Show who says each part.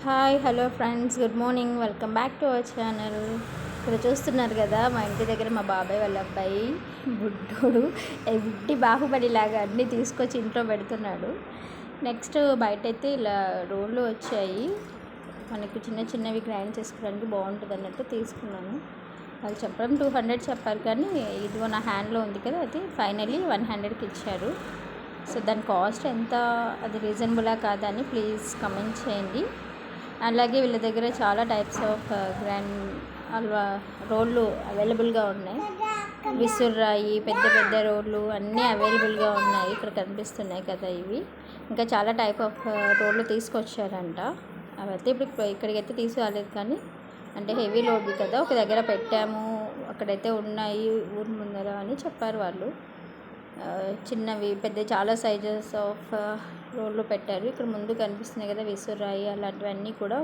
Speaker 1: Hi hello friends, good morning. Welcome back to our channel. ఇక్కడ చూస్తున్నారు కదా, మా ఇంటి దగ్గర మా బాబాయ్ వాళ్ళ అబ్బాయి బుడ్డోడు బుడ్డి బాహుబలి లాగా అన్నీ తీసుకొచ్చి ఇంట్లో పెడుతున్నాడు. నెక్స్ట్ బయట అయితే ఇలా రోళ్ళు వచ్చాయి, మనకి చిన్న చిన్నవి గ్రైండ్ చేసుకోవడానికి బాగుంటుంది అన్నట్టు తీసుకున్నాను. వాళ్ళు చెప్పడం 200 చెప్పారు, కానీ ఇదిగో నా హ్యాండ్లో ఉంది కదా, అది ఫైనలీ 100కి ఇచ్చారు. సో దాని కాస్ట్ ఎంత, అది రీజనబులా కాదా అని ప్లీజ్ కమెంట్ చేయండి. అలాగే వీళ్ళ దగ్గర చాలా టైప్స్ ఆఫ్ గ్రైండ్ హల్వా రోళ్ళు అవైలబుల్గా ఉన్నాయి. విసుర్రాయి, పెద్ద పెద్ద రోళ్ళు అన్నీ అవైలబుల్గా ఉన్నాయి. ఇక్కడ కనిపిస్తున్నాయి కదా ఇవి. ఇంకా చాలా టైప్ ఆఫ్ రోళ్ళు తీసుకొచ్చారంట. అవైతే ఇప్పుడు ఇక్కడికైతే తీసుకురాలేదు, కానీ అంటే హెవీ లోడ్ కదా, ఒక దగ్గర పెట్టాము, అక్కడైతే ఉన్నాయి ఊరి ముందర అని చెప్పారు వాళ్ళు. చిన్నవి పెద్ద చాలా సైజెస్ ఆఫ్ రోళ్ళు పెట్టారు. ఇక్కడ ముందు కనిపిస్తున్నాయి కదా విసుర్రాయి, అలాంటివన్నీ కూడా